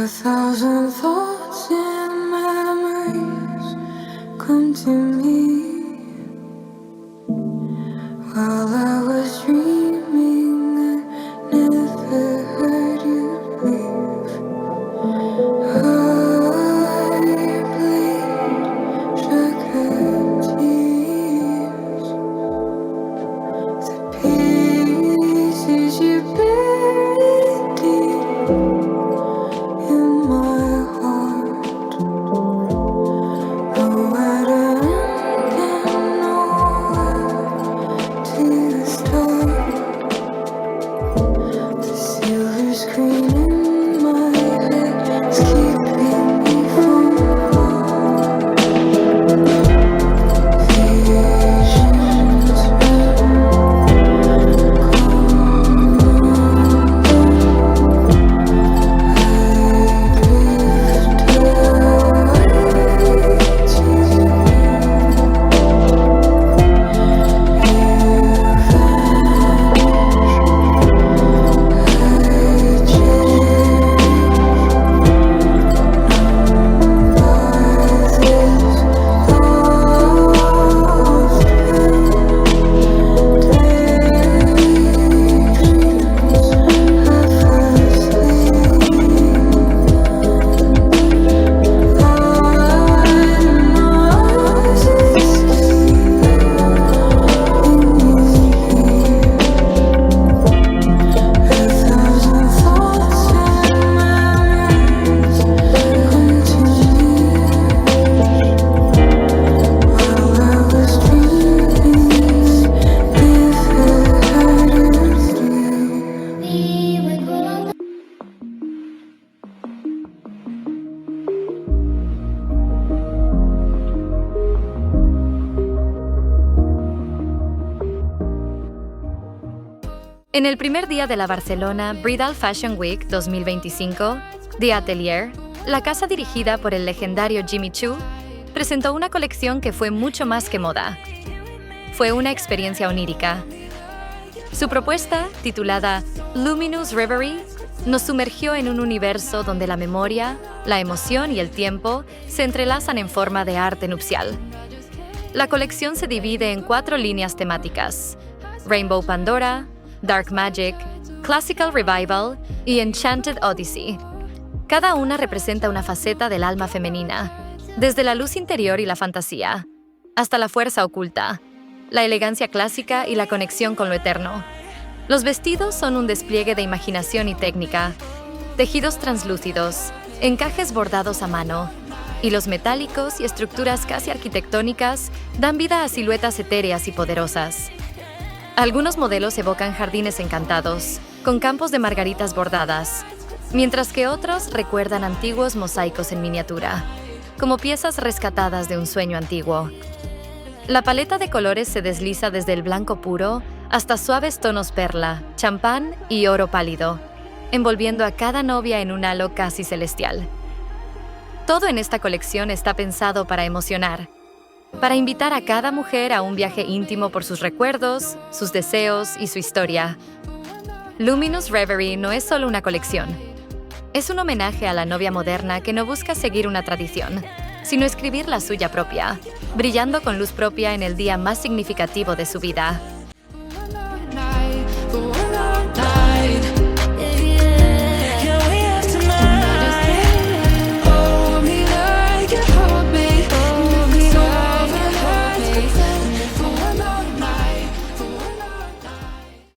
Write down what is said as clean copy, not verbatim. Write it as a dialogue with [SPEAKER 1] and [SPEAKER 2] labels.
[SPEAKER 1] A thousand thoughts and memories come to me while I was dreaming. I never heard you leave. I bleed sugar tears. The pieces you buried deep in my heart. Nowhere to end and nowhere to start. The silver screen in my head is keeping me from visions
[SPEAKER 2] En el primer día de la Barcelona Bridal Fashion Week 2025, de Atelier, la casa dirigida por el legendario Jimmy Choo, presentó una colección que fue mucho más que moda. Fue una experiencia onírica. Su propuesta, titulada Luminous Reverie, nos sumergió en un universo donde la memoria, la emoción y el tiempo se entrelazan en forma de arte nupcial. La colección se divide en 4 líneas temáticas: Rainbow Pandora, Dark Magic, Classical Revival y Enchanted Odyssey. Cada una representa una faceta del alma femenina, desde la luz interior y la fantasía, hasta la fuerza oculta, la elegancia clásica y la conexión con lo eterno. Los vestidos son un despliegue de imaginación y técnica, tejidos translúcidos, encajes bordados a mano, hilos metálicos y estructuras casi arquitectónicas dan vida a siluetas etéreas y poderosas. Algunos modelos evocan jardines encantados, con campos de margaritas bordadas, mientras que otros recuerdan antiguos mosaicos en miniatura, como piezas rescatadas de un sueño antiguo. La paleta de colores se desliza desde el blanco puro hasta suaves tonos perla, champán y oro pálido, envolviendo a cada novia en un halo casi celestial. Todo en esta colección está pensado para emocionar, para invitar a cada mujer a un viaje íntimo por sus recuerdos, sus deseos y su historia. Luminous Reverie no es solo una colección. Es un homenaje a la novia moderna que no busca seguir una tradición, sino escribir la suya propia, brillando con luz propia en el día más significativo de su vida.